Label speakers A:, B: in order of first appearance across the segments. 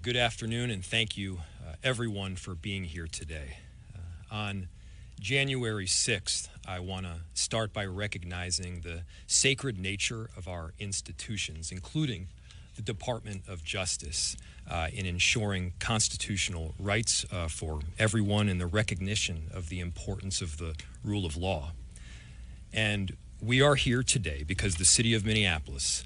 A: Good afternoon, and thank you, everyone, for being here today. On January 6th, I want to start by recognizing the sacred nature of our institutions, including the Department of Justice, in ensuring constitutional rights for everyone and the recognition of the importance of the rule of law. And we are here today because the city of Minneapolis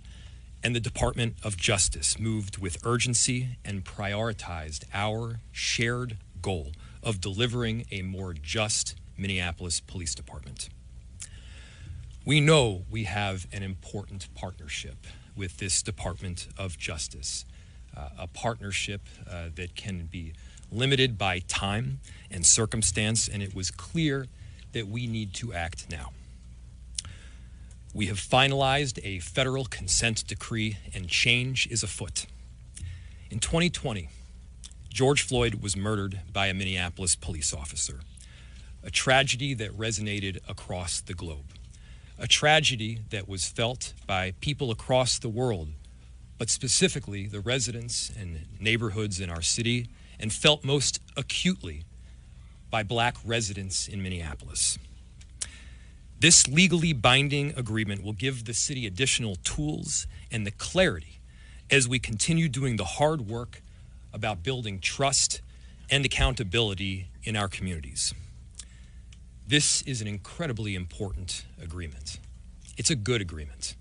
A: and the Department of Justice moved with urgency and prioritized our shared goal of delivering a more just Minneapolis Police Department. We know we have an important partnership with this Department of Justice, a partnership that can be limited by time and circumstance, and it was clear that we need to act now. We have finalized a federal consent decree, and change is afoot. In 2020, George Floyd was murdered by a Minneapolis police officer, a tragedy that resonated across the globe, a tragedy that was felt by people across the world, but specifically the residents and neighborhoods in our city, and felt most acutely by Black residents in Minneapolis. This legally binding agreement will give the city additional tools and the clarity as we continue doing the hard work about building trust and accountability in our communities. This is an incredibly important agreement. It's a good agreement.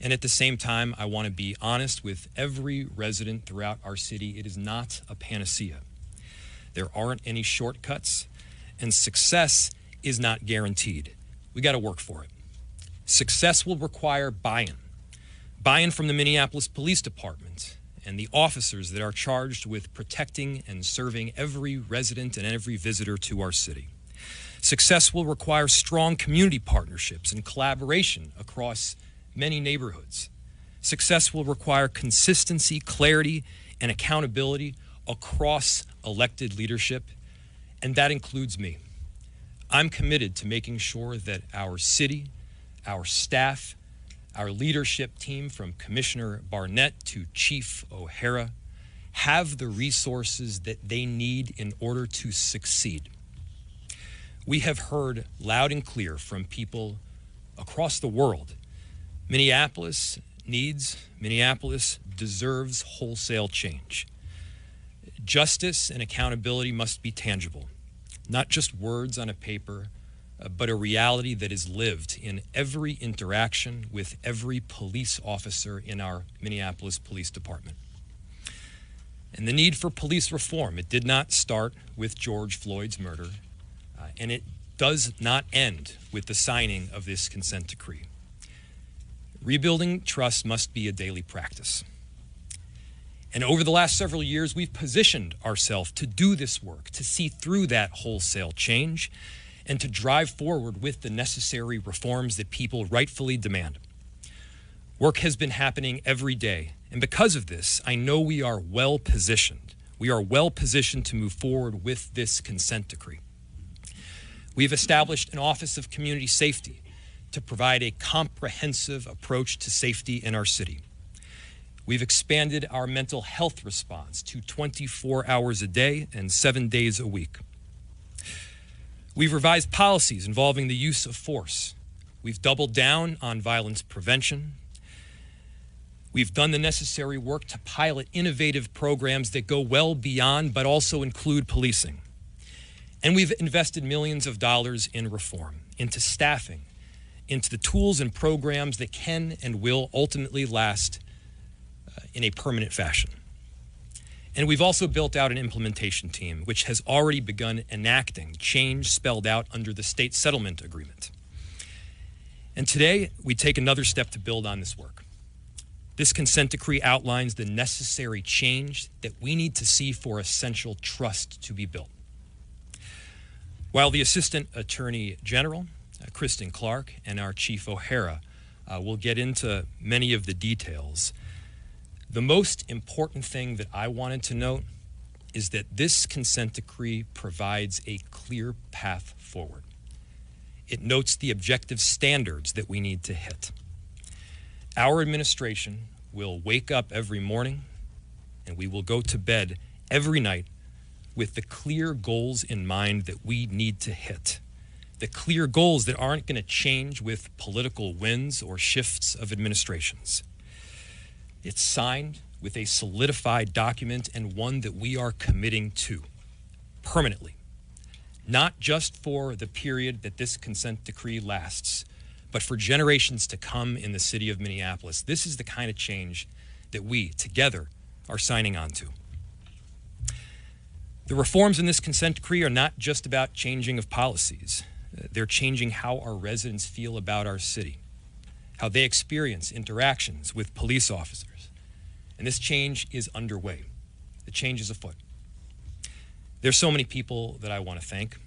A: And at the same time, I want to be honest with every resident throughout our city. It is not a panacea. There aren't any shortcuts, and success is not guaranteed. We got to work for it. Success will require buy-in from the Minneapolis Police Department and the officers that are charged with protecting and serving every resident and every visitor to our city. Success will require strong community partnerships and collaboration across many neighborhoods. Success will require consistency, clarity, and accountability across elected leadership, and that includes me. I'm committed to making sure that our city, our staff, our leadership team from Commissioner Barnett to Chief O'Hara have the resources that they need in order to succeed. We have heard loud and clear from people across the world. Minneapolis deserves wholesale change. Justice and accountability must be tangible. Not just words on a paper, but a reality that is lived in every interaction with every police officer in our Minneapolis Police Department. And the need for police reform, it did not start with George Floyd's murder, and it does not end with the signing of this consent decree. Rebuilding trust must be a daily practice. And over the last several years, we've positioned ourselves to do this work, to see through that wholesale change, and to drive forward with the necessary reforms that people rightfully demand. Work has been happening every day, and because of this, I know we are well positioned. We are well positioned to move forward with this consent decree. We've established an Office of Community Safety to provide a comprehensive approach to safety in our city. We've expanded our mental health response to 24 hours a day and 7 days a week. We've revised policies involving the use of force. We've doubled down on violence prevention. We've done the necessary work to pilot innovative programs that go well beyond but also include policing. And we've invested millions of dollars in reform, into staffing, into the tools and programs that can and will ultimately last in a permanent fashion. And we've also built out an implementation team, which has already begun enacting change spelled out under the state settlement agreement. And today, we take another step to build on this work. This consent decree outlines the necessary change that we need to see for essential trust to be built. While the Assistant Attorney General, Kristen Clark, and our Chief O'Hara will get into many of the details, the most important thing that I wanted to note is that this consent decree provides a clear path forward. It notes the objective standards that we need to hit. Our administration will wake up every morning and we will go to bed every night with the clear goals in mind that we need to hit. The clear goals that aren't going to change with political wins or shifts of administrations. It's signed with a solidified document and one that we are committing to permanently, not just for the period that this consent decree lasts, but for generations to come in the city of Minneapolis. This is the kind of change that we, together, are signing on to. The reforms in this consent decree are not just about changing of policies. They're changing how our residents feel about our city, how they experience interactions with police officers. And this change is underway. The change is afoot. There's so many people that I want to thank.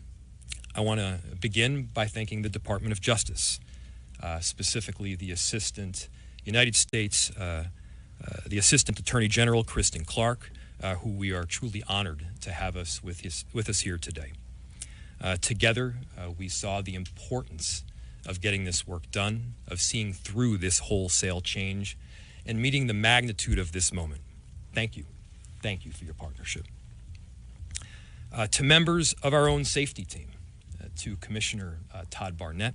A: I want to begin by thanking the Department of Justice, specifically the Assistant Attorney General, Kristen Clark, who we are truly honored to have us with us here today. Together, we saw the importance of getting this work done, of seeing through this wholesale change, and meeting the magnitude of this moment. Thank you. Thank you for your partnership. To members of our own safety team, to Commissioner Todd Barnett,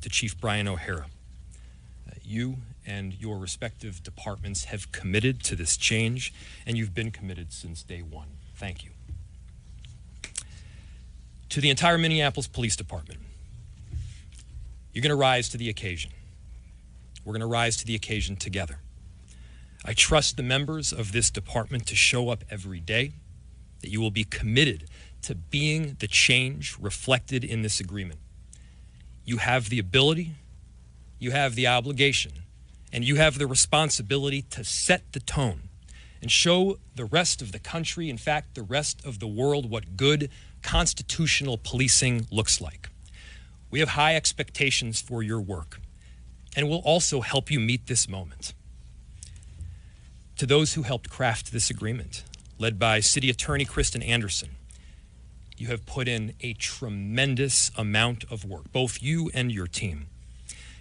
A: to Chief Brian O'Hara, you and your respective departments have committed to this change, and you've been committed since day one. Thank you. To the entire Minneapolis Police Department, you're going to rise to the occasion. We're going to rise to the occasion together. I trust the members of this department to show up every day, that you will be committed to being the change reflected in this agreement. You have the ability, you have the obligation, and you have the responsibility to set the tone and show the rest of the country, in fact, the rest of the world, what good constitutional policing looks like. We have high expectations for your work, and we'll also help you meet this moment. To those who helped craft this agreement, led by City Attorney Kristen Anderson, you have put in a tremendous amount of work, both you and your team.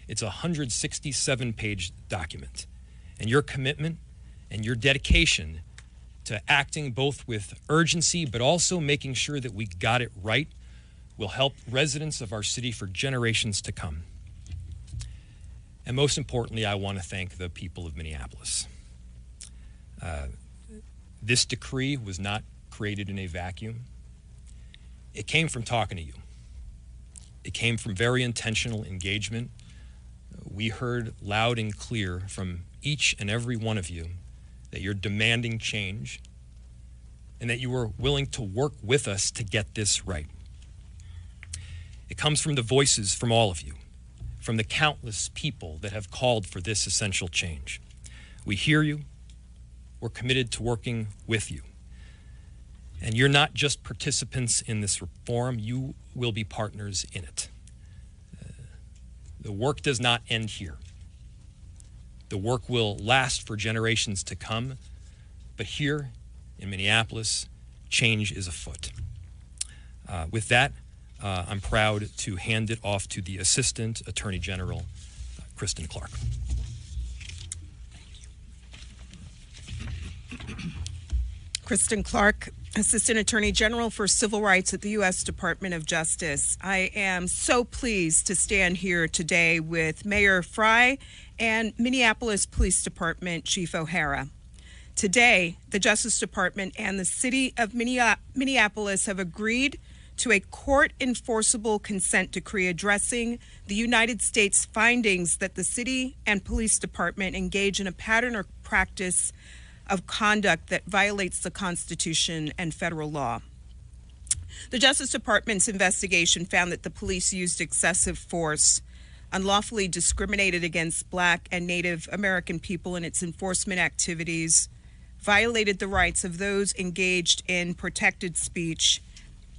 A: It's a 167-page document, and your commitment and your dedication to acting both with urgency but also making sure that we got it right will help residents of our city for generations to come. And most importantly, I want to thank the people of Minneapolis. This decree was not created in a vacuum. It came from talking to you. It came from very intentional engagement. We heard loud and clear from each and every one of you that you're demanding change and that you were willing to work with us to get this right. It comes from the voices from all of you, from the countless people that have called for this essential change. We hear you. We're committed to working with you. And you're not just participants in this reform, you will be partners in it. The work does not end here. The work will last for generations to come, but here in Minneapolis, change is afoot. With that, I'm proud to hand it off to the Assistant Attorney General, Kristen Clark.
B: Kristen Clark, Assistant Attorney General for Civil Rights at the U.S. Department of Justice. I am so pleased to stand here today with Mayor Frey and Minneapolis Police Department Chief O'Hara. Today, the Justice Department and the City of Minneapolis have agreed to a court-enforceable consent decree addressing the United States findings that the City and Police Department engage in a pattern or practice of conduct that violates the Constitution and federal law. The Justice Department's investigation found that the police used excessive force, unlawfully discriminated against Black and Native American people in its enforcement activities, violated the rights of those engaged in protected speech,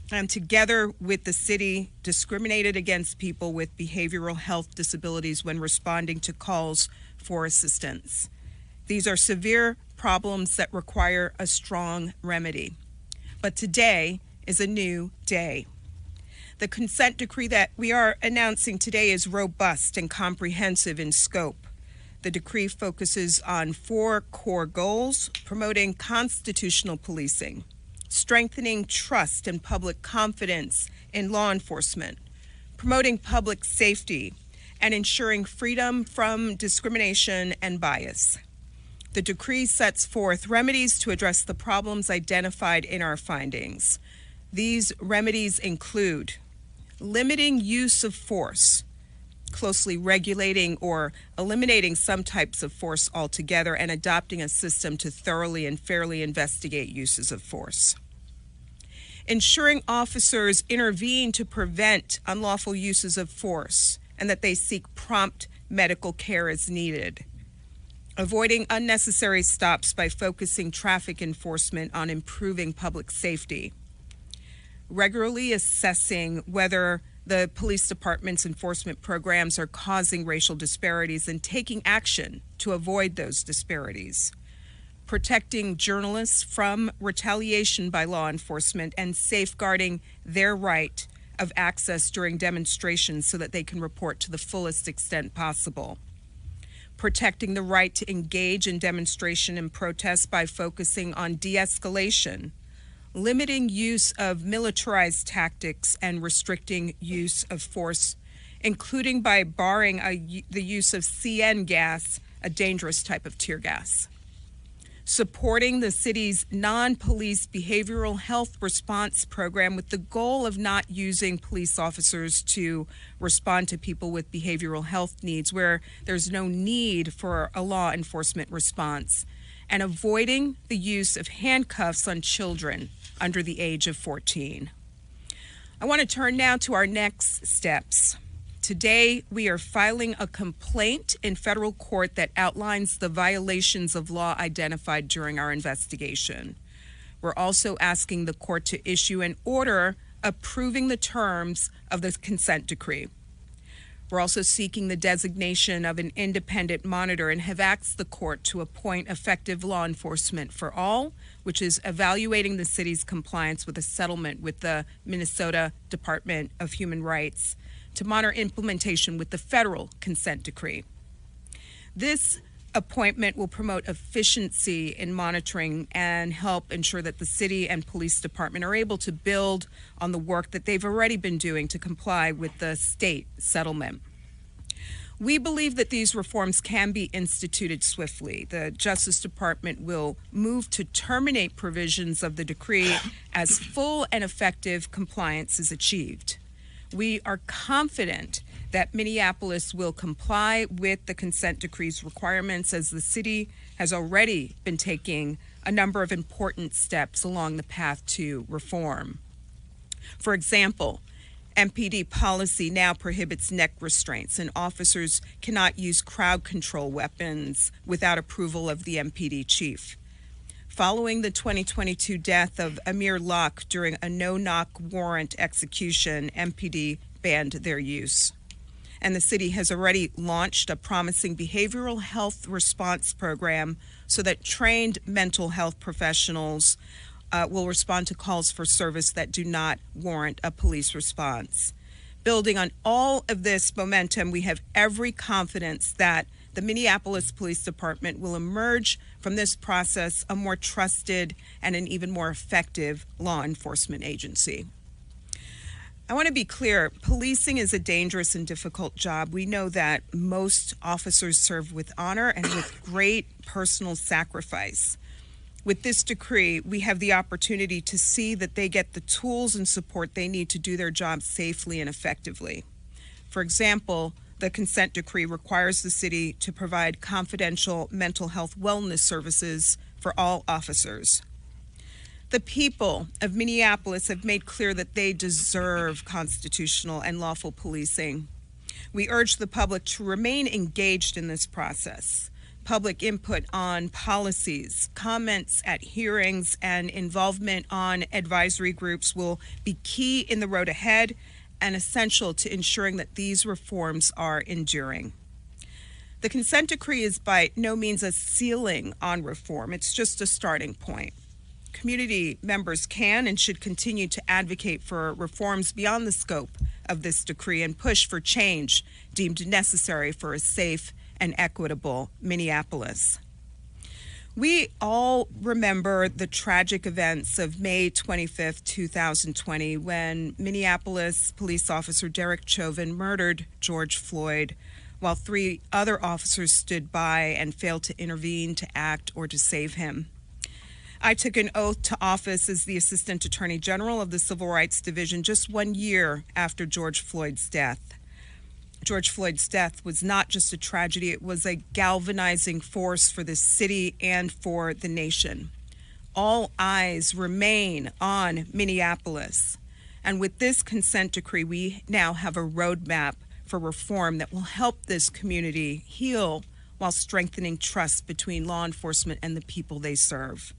B: and together with the city, discriminated against people with behavioral health disabilities when responding to calls for assistance. These are severe problems that require a strong remedy. But today is a new day. The consent decree that we are announcing today is robust and comprehensive in scope. The decree focuses on 4 core goals: promoting constitutional policing, strengthening trust and public confidence in law enforcement, promoting public safety, and ensuring freedom from discrimination and bias. The decree sets forth remedies to address the problems identified in our findings. These remedies include limiting use of force, closely regulating or eliminating some types of force altogether, and adopting a system to thoroughly and fairly investigate uses of force. Ensuring officers intervene to prevent unlawful uses of force and that they seek prompt medical care as needed. Avoiding unnecessary stops by focusing traffic enforcement on improving public safety. Regularly assessing whether the police department's enforcement programs are causing racial disparities and taking action to avoid those disparities. Protecting journalists from retaliation by law enforcement and safeguarding their right of access during demonstrations so that they can report to the fullest extent possible. Protecting the right to engage in demonstration and protest by focusing on de-escalation, limiting use of militarized tactics and restricting use of force, including by barring the use of CN gas, a dangerous type of tear gas. Supporting the city's non-police behavioral health response program with the goal of not using police officers to respond to people with behavioral health needs where there's no need for a law enforcement response, and avoiding the use of handcuffs on children under the age of 14. I want to turn now to our next steps. Today, we are filing a complaint in federal court that outlines the violations of law identified during our investigation. We're also asking the court to issue an order approving the terms of the consent decree. We're also seeking the designation of an independent monitor and have asked the court to appoint effective law enforcement for all, which is evaluating the city's compliance with a settlement with the Minnesota Department of Human Rights to monitor implementation with the federal consent decree. This appointment will promote efficiency in monitoring and help ensure that the city and police department are able to build on the work that they've already been doing to comply with the state settlement. We believe that these reforms can be instituted swiftly. The Justice Department will move to terminate provisions of the decree as full and effective compliance is achieved. We are confident that Minneapolis will comply with the consent decree's requirements, as the city has already been taking a number of important steps along the path to reform. For example, MPD policy now prohibits neck restraints, and officers cannot use crowd control weapons without approval of the MPD chief. Following the 2022 death of Amir Locke during a no-knock warrant execution, MPD banned their use. And the city has already launched a promising behavioral health response program so that trained mental health professionals will respond to calls for service that do not warrant a police response. Building on all of this momentum, we have every confidence that the Minneapolis Police Department will emerge from this process a more trusted and an even more effective law enforcement agency. I want to be clear, policing is a dangerous and difficult job. We know that most officers serve with honor and with great personal sacrifice. With this decree, we have the opportunity to see that they get the tools and support they need to do their job safely and effectively. For example, the consent decree requires the city to provide confidential mental health wellness services for all officers. The people of Minneapolis have made clear that they deserve constitutional and lawful policing. We urge the public to remain engaged in this process. Public input on policies, comments at hearings, and involvement on advisory groups will be key in the road ahead and essential to ensuring that these reforms are enduring. The consent decree is by no means a ceiling on reform. It's just a starting point. Community members can and should continue to advocate for reforms beyond the scope of this decree and push for change deemed necessary for a safe and equitable Minneapolis. We all remember the tragic events of May 25th, 2020, when Minneapolis police officer Derek Chauvin murdered George Floyd while 3 other officers stood by and failed to intervene, to act, or to save him. I took an oath to office as the Assistant Attorney General of the Civil Rights Division just 1 year after George Floyd's death. George Floyd's death was not just a tragedy, it was a galvanizing force for the city and for the nation. All eyes remain on Minneapolis. And with this consent decree, we now have a roadmap for reform that will help this community heal while strengthening trust between law enforcement and the people they serve.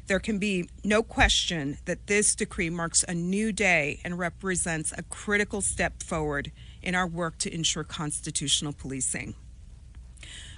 B: There can be no question that this decree marks a new day and represents a critical step forward in our work to ensure constitutional policing.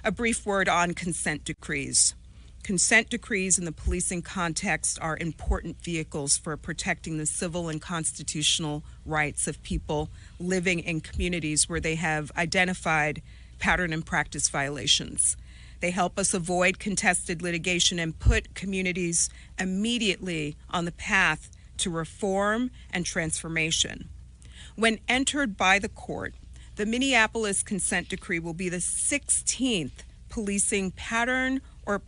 B: A brief word on consent decrees. Consent decrees in the policing context are important vehicles for protecting the civil and constitutional rights of people living in communities where they have identified pattern and practice violations. They help us avoid contested litigation and put communities immediately on the path to reform and transformation. When entered by the court, the Minneapolis consent decree will be the 16th policing pattern or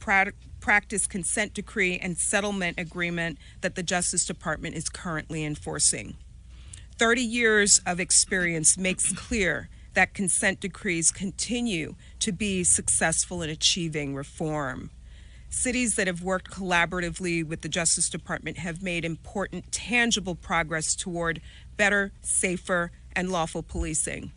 B: practice consent decree and settlement agreement that the Justice Department is currently enforcing. 30 years of experience makes clear that consent decrees continue to be successful in achieving reform. Cities that have worked collaboratively with the Justice Department have made important, tangible progress toward better, safer, and lawful policing.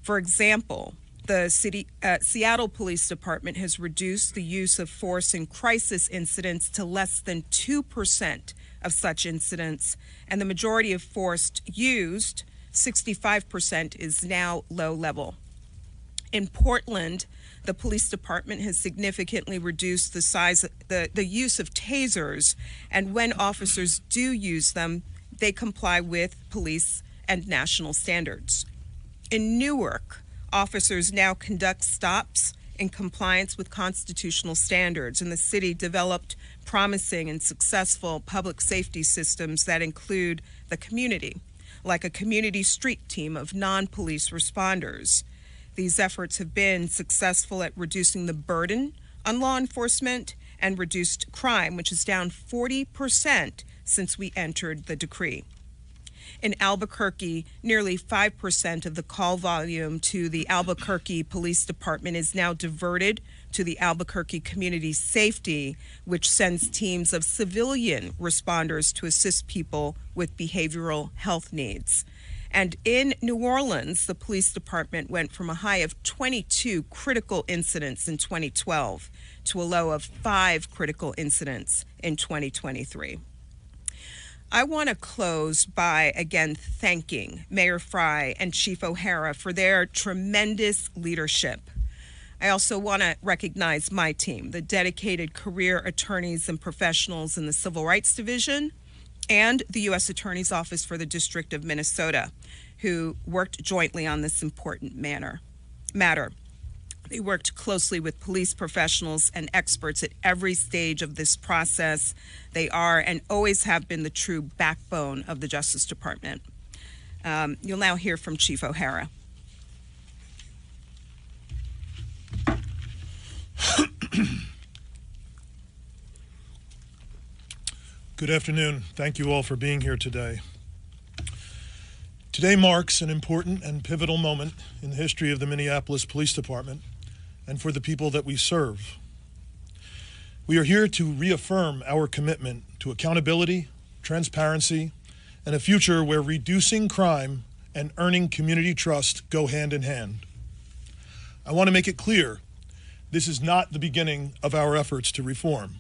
B: For example, the Seattle Police Department has reduced the use of force in crisis incidents to less than 2% of such incidents, and the majority of force used, 65%, is now low level. In Portland, the police department has significantly reduced the use of tasers, and when officers do use them, they comply with police and national standards. In Newark, officers now conduct stops in compliance with constitutional standards, and the city developed promising and successful public safety systems that include the community, like a community street team of non-police responders. These efforts have been successful at reducing the burden on law enforcement and reduced crime, which is down 40% since we entered the decree. In Albuquerque, nearly 5% of the call volume to the Albuquerque Police Department is now diverted to the Albuquerque Community Safety, which sends teams of civilian responders to assist people with behavioral health needs. And in New Orleans, the police department went from a high of 22 critical incidents in 2012 to a low of 5 critical incidents in 2023. I want to close by again thanking Mayor Frey and Chief O'Hara for their tremendous leadership. I also want to recognize my team, the dedicated career attorneys and professionals in the Civil Rights Division and the U.S. Attorney's Office for the District of Minnesota, who worked jointly on this important matter. They worked closely with police professionals and experts at every stage of this process. They are and always have been the true backbone of the Justice Department. You'll now hear from Chief O'Hara.
C: Good afternoon. Thank you all for being here today. Today marks an important and pivotal moment in the history of the Minneapolis Police Department and for the people that we serve. We are here to reaffirm our commitment to accountability, transparency, and a future where reducing crime and earning community trust go hand in hand. I want to make it clear, this is not the beginning of our efforts to reform.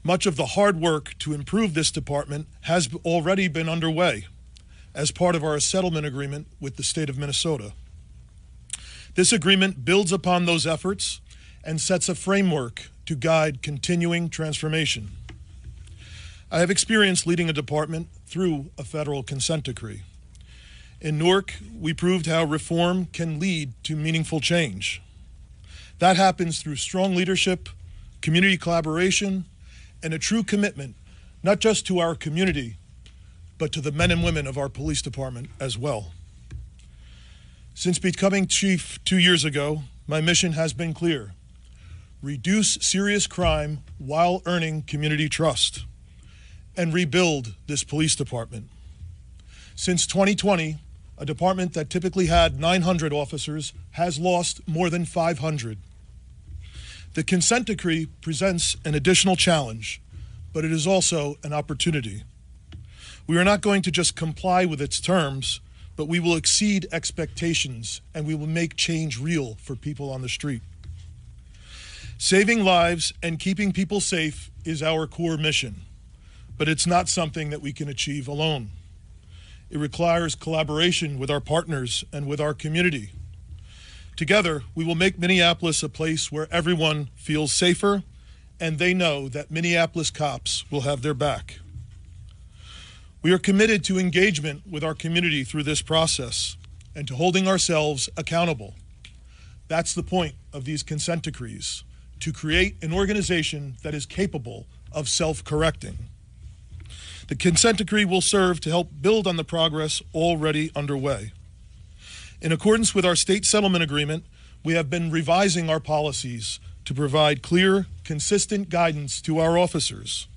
C: Much of the hard work to improve this department has already been underway as part of our settlement agreement with the state of Minnesota. This agreement builds upon those efforts and sets a framework to guide continuing transformation. I have experience leading a department through a federal consent decree. In Newark, we proved how reform can lead to meaningful change. That happens through strong leadership, community collaboration, and a true commitment, not just to our community, but to the men and women of our police department as well. Since becoming chief 2 years ago, my mission has been clear: reduce serious crime while earning community trust, and rebuild this police department. Since 2020, a department that typically had 900 officers has lost more than 500. The consent decree presents an additional challenge, but it is also an opportunity. We are not going to just comply with its terms, but we will exceed expectations and we will make change real for people on the street. Saving lives and keeping people safe is our core mission, but it's not something that we can achieve alone. It requires collaboration with our partners and with our community. Together, we will make Minneapolis a place where everyone feels safer and they know that Minneapolis cops will have their back. We are committed to engagement with our community through this process and to holding ourselves accountable. That's the point of these consent decrees, to create an organization that is capable of self-correcting. The consent decree will serve to help build on the progress already underway. In accordance with our state settlement agreement, we have been revising our policies to provide clear, consistent guidance to our officers.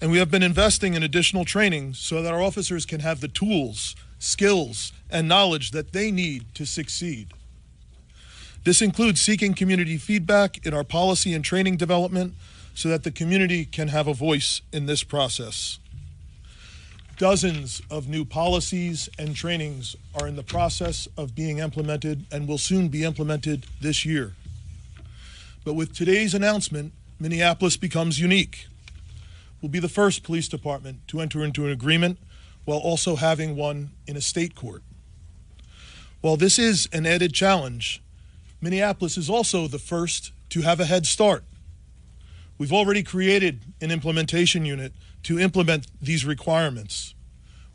C: And we have been investing in additional training so that our officers can have the tools, skills, and knowledge that they need to succeed. This includes seeking community feedback in our policy and training development so that the community can have a voice in this process. Dozens of new policies and trainings are in the process of being implemented and will soon be implemented this year. But with today's announcement, Minneapolis becomes unique. We'll be the first police department to enter into an agreement while also having one in a state court. While this is an added challenge, Minneapolis is also the first to have a head start. We've already created an implementation unit to implement these requirements.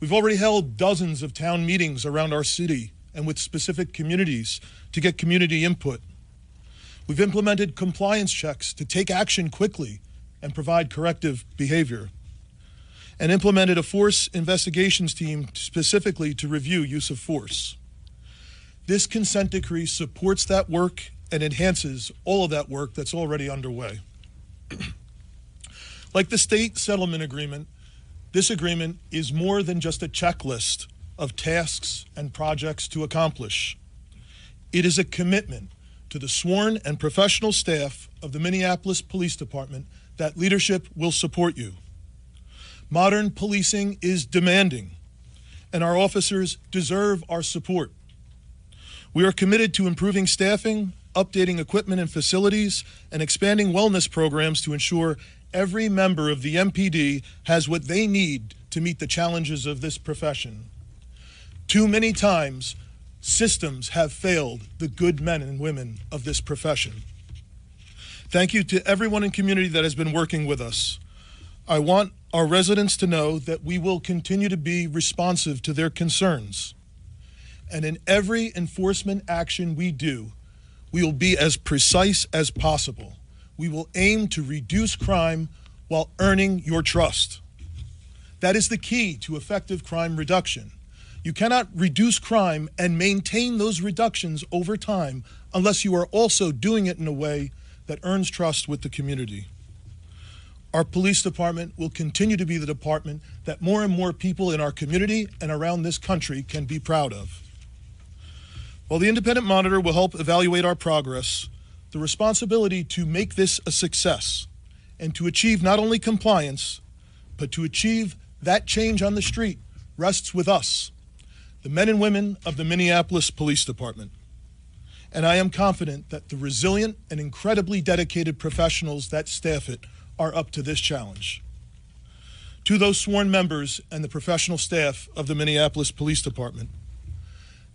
C: We've already held dozens of town meetings around our city and with specific communities to get community input. We've implemented compliance checks to take action quickly and provide corrective behavior, and implemented a force investigations team specifically to review use of force. This consent decree supports that work and enhances all of that work that's already underway. Like the state settlement agreement, this agreement is more than just a checklist of tasks and projects to accomplish. It is a commitment to the sworn and professional staff of the Minneapolis Police Department that leadership will support you. Modern policing is demanding, and our officers deserve our support. We are committed to improving staffing, updating equipment and facilities, and expanding wellness programs to ensure every member of the MPD has what they need to meet the challenges of this profession. Too many times, systems have failed the good men and women of this profession. Thank you to everyone in community that has been working with us. I want our residents to know that we will continue to be responsive to their concerns. And in every enforcement action we do, we will be as precise as possible. We will aim to reduce crime while earning your trust. That is the key to effective crime reduction. You cannot reduce crime and maintain those reductions over time unless you are also doing it in a way that earns trust with the community. Our police department will continue to be the department that more and more people in our community and around this country can be proud of. While the independent monitor will help evaluate our progress, the responsibility to make this a success and to achieve not only compliance, but to achieve that change on the street rests with us, the men and women of the Minneapolis Police Department. And I am confident that the resilient and incredibly dedicated professionals that staff it are up to this challenge. To those sworn members and the professional staff of the Minneapolis Police Department,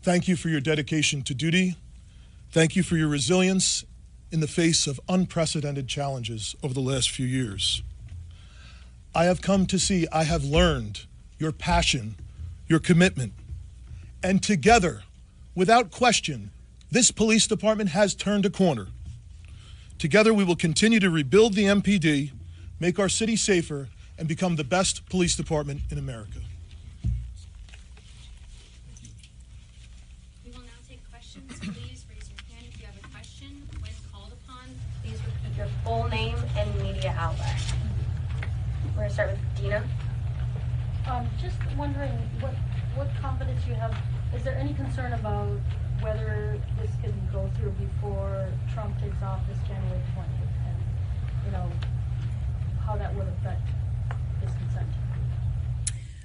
C: thank you for your dedication to duty. Thank you for your resilience in the face of unprecedented challenges over the last few years. I have come to see, I have learned your passion, your commitment, and together, without question, this police department has turned a corner. Together, we will continue to rebuild the MPD, make our city safer, and become the best police department in America.
D: We will now take questions. Please raise your hand if you have a question. When called upon, please repeat your full name and media outlet. We're going to start with Dina.
E: Just wondering what confidence you have. Is there any concern about whether this can go through before Trump takes office January 20th, and how that would affect this consent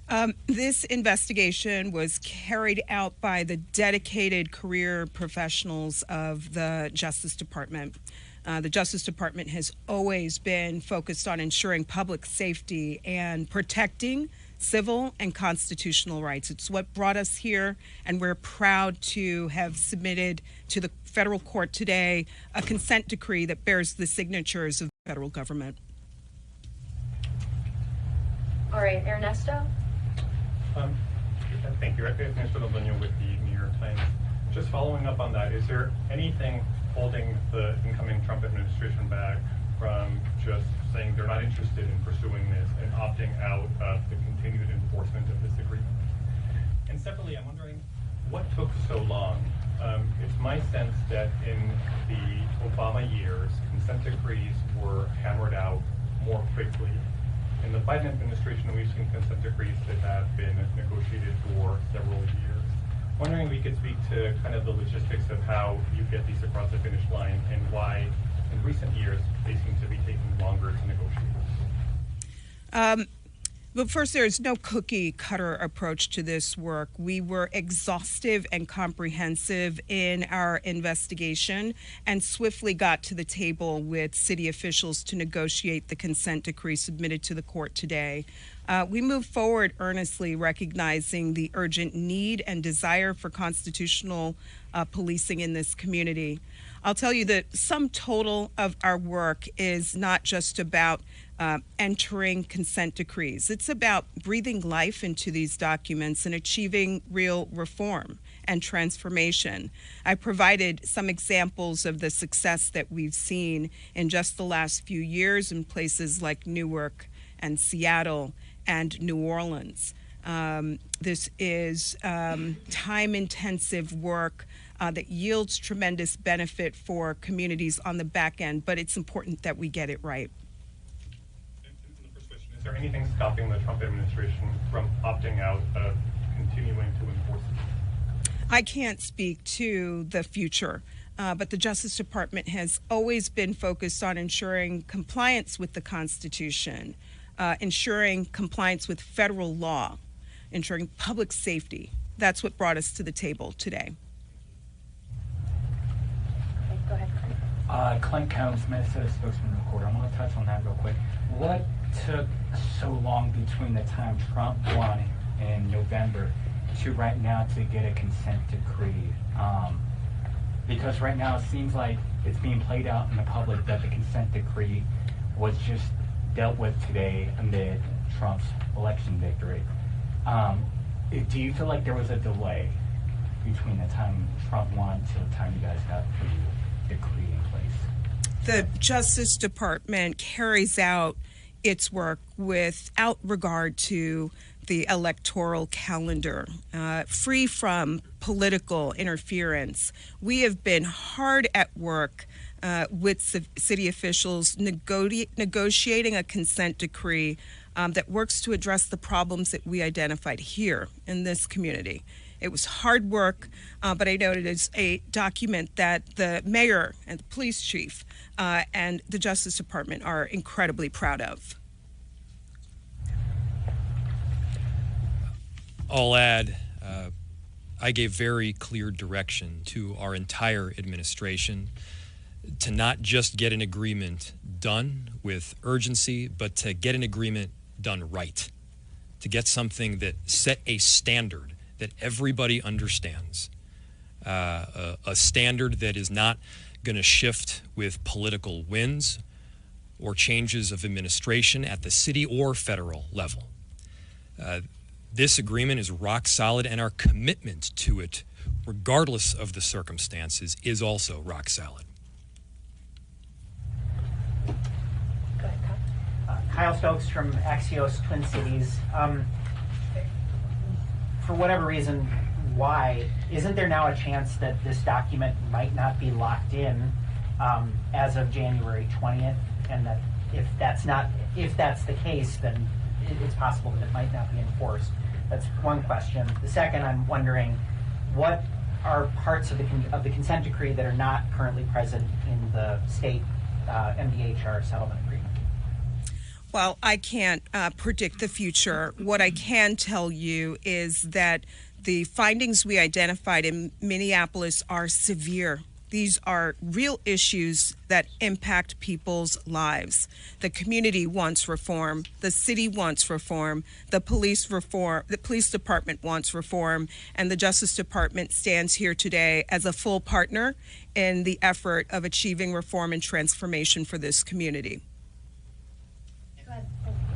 E: decree?
B: This investigation was carried out by the dedicated career professionals of the Justice Department. The Justice Department has always been focused on ensuring public safety and protecting civil and constitutional rights. It's what brought us here, and we're proud to have submitted to the federal court today a consent decree that bears the signatures of the federal government.
D: All right, Ernesto.
F: Thank you. Ernesto Lobaño with the New York Times. Just following up on that, is there anything holding the incoming Trump administration back from just saying they're not interested in pursuing this and opting out of the continued enforcement of this agreement? And separately, I'm wondering what took so long? It's my sense that in the Obama years, consent decrees were hammered out more quickly. In the Biden administration, we've seen consent decrees that have been negotiated for several years. Wondering if we could speak to kind of the logistics of how you get these across the finish line and why in recent years they seem to be taking longer to negotiate.
B: But first, there is no cookie cutter approach to this work. We were exhaustive and comprehensive in our investigation and swiftly got to the table with city officials to negotiate the consent decree submitted to the court today. We moved forward earnestly, recognizing the urgent need and desire for constitutional policing in this community. I'll tell you that sum total of our work is not just about entering consent decrees. It's about breathing life into these documents and achieving real reform and transformation. I provided some examples of the success that we've seen in just the last few years in places like Newark and Seattle and New Orleans. This is time-intensive work that yields tremendous benefit for communities on the back end, but it's important that we get it right.
F: The first question, is there anything stopping the Trump administration from opting out of continuing to enforce it?
B: I can't speak to the future, but the Justice Department has always been focused on ensuring compliance with the Constitution, ensuring compliance with federal law, ensuring public safety. That's what brought us to the table today.
D: Okay, go ahead, Clint.
G: Clint Combs, Minnesota spokesman recorder. I want to touch on that real quick. What took so long between the time Trump won in November to right now to get a consent decree? Because right now it seems like it's being played out in the public that the consent decree was just dealt with today amid Trump's election victory. Do you feel like there was a delay between the time Trump won to the time you guys got the decree in place?
B: The Justice Department carries out its work without regard to the electoral calendar, free from political interference. We have been hard at work with city officials negotiating a consent decree that works to address the problems that we identified here in this community. It was hard work, but I noted it's a document that the mayor and the police chief and the Justice Department are incredibly proud of.
A: I'll add, I gave very clear direction to our entire administration to not just get an agreement done with urgency, but to get an agreement done right, to get something that set a standard that everybody understands, a standard that is not going to shift with political wins or changes of administration at the city or federal level. This agreement is rock solid, and our commitment to it, regardless of the circumstances, is also rock solid.
H: Kyle Stokes from Axios Twin Cities. For whatever reason, why isn't there now a chance that this document might not be locked in as of January 20th, and that if that's the case, then it's possible that it might not be enforced? That's one question. The second, I'm wondering, what are parts of the consent decree that are not currently present in the state MDHR settlement agreement?
B: Well, I can't predict the future. What I can tell you is that the findings we identified in Minneapolis are severe. These are real issues that impact people's lives. The community wants reform. The city wants reform. The police department wants reform. And the Justice Department stands here today as a full partner in the effort of achieving reform and transformation for this community.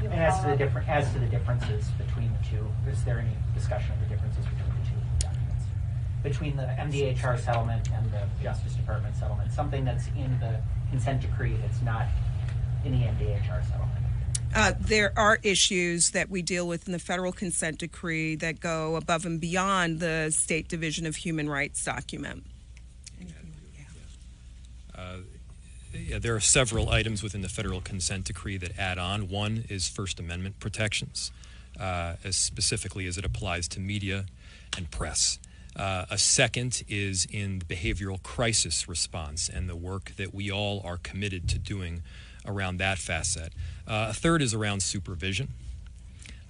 H: And as to the differences between the two, is there any discussion of the differences between the two documents? Between the MDHR settlement and the Justice Department settlement, something that's in the consent decree that's not in the MDHR settlement?
B: There are issues that we deal with in the federal consent decree that go above and beyond the State Division of Human Rights document.
A: Yeah, there are several items within the federal consent decree that add on. One is First Amendment protections, as specifically as it applies to media and press. A second is in the behavioral crisis response and the work that we all are committed to doing around that facet. A third is around supervision.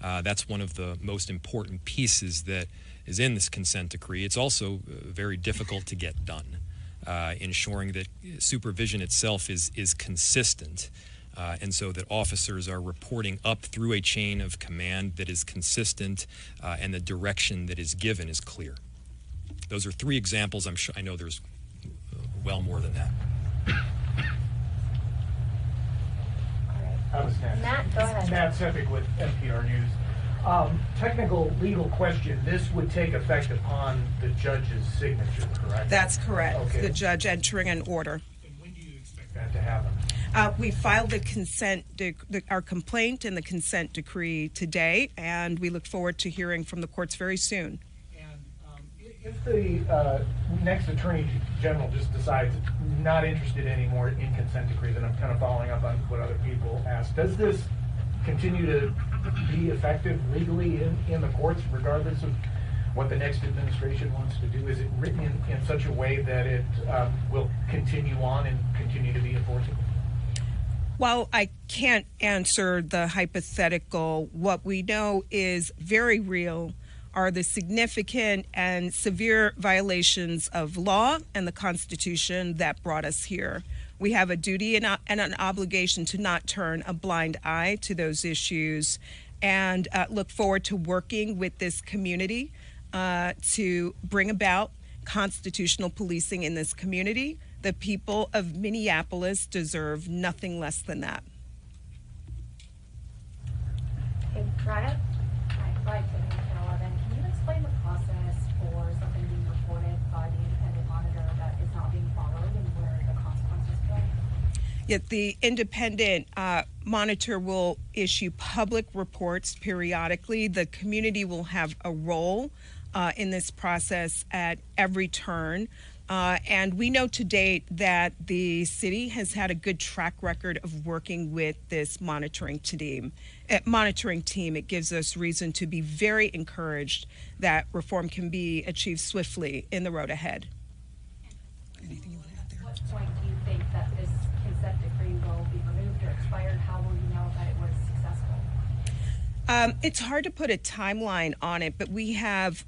A: That's one of the most important pieces that is in this consent decree. It's also very difficult to get done. Ensuring that supervision itself is consistent, and so that officers are reporting up through a chain of command that is consistent, and the direction that is given is clear. Those are three examples. I know there's well more than that.
I: I was next.
D: Matt, go ahead.
I: Matt Sepik with NPR News. Technical legal question. This would take effect upon the judge's signature, correct?
B: That's correct.
I: Okay.
B: The judge entering an order.
I: And when do you expect that to happen?
B: We filed our complaint and the consent decree today, and we look forward to hearing from the courts very soon.
I: And if the next Attorney General just decides not interested anymore in consent decrees, and I'm kind of following up on what other people asked, does this continue to be effective legally in the courts regardless of what the next administration wants to do? Is it written in such a way that it will continue on and continue to be enforceable?
B: While I can't answer the hypothetical, what we know is very real are the significant and severe violations of law and the Constitution that brought us here. We have a duty and an obligation to not turn a blind eye to those issues, and look forward to working with this community to bring about constitutional policing in this community. The people of Minneapolis deserve nothing less than that.
D: Hey, Raya? Hi, Raya Tiffany, Channel 11. Can you explain the process for something being reported by the independent monitor that is not being followed and where the consequences go?
B: Yet the independent monitor will issue public reports periodically. The community will have a role in this process at every turn. And we know to date that the city has had a good track record of working with this monitoring team. It gives us reason to be very encouraged that reform can be achieved swiftly in the road ahead. Anything you want to add there?
D: At what point do you think that this consent decree will be removed or expired? How will you know that it was successful?
B: It's hard to put a timeline on it, but we have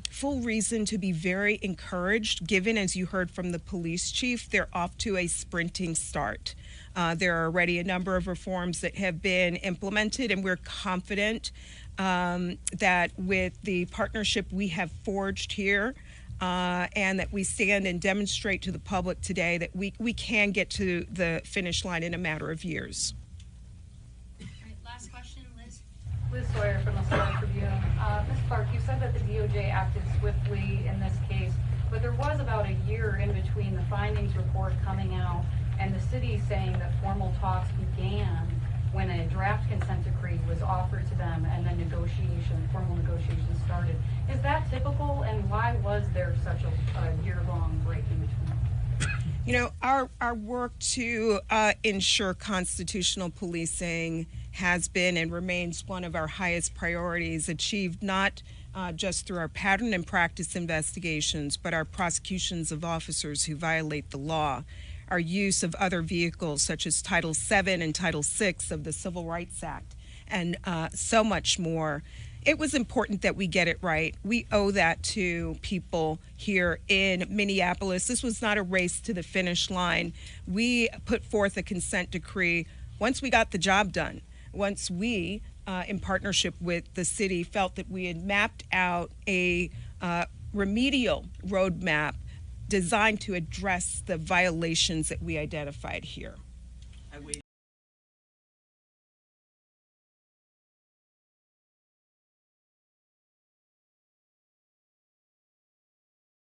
B: full reason to be very encouraged, given, as you heard from the police chief, they're off to a sprinting start. There are already a number of reforms that have been implemented, and we're confident that with the partnership we have forged here, and that we stand and demonstrate to the public today that we can get to the finish line in a matter of years.
D: Last question, Liz.
E: Liz Sawyer from the Star Tribune. Ms. Clark, you said that the DOJ acted swiftly in this case, but there was about a year in between the findings report coming out and the city saying that formal talks began
J: when a draft consent decree was offered to them and then formal negotiations started. Is that typical, and why was there such a year-long break in between?
B: You know, our work to ensure constitutional policing has been and remains one of our highest priorities, achieved not just through our pattern and practice investigations, but our prosecutions of officers who violate the law, our use of other vehicles such as Title VII and Title VI of the Civil Rights Act, and so much more. It was important that we get it right. We owe that to people here in Minneapolis. This was not a race to the finish line. We put forth a consent decree once we got the job done, once we, in partnership with the city, felt that we had mapped out a remedial roadmap designed to address the violations that we identified here.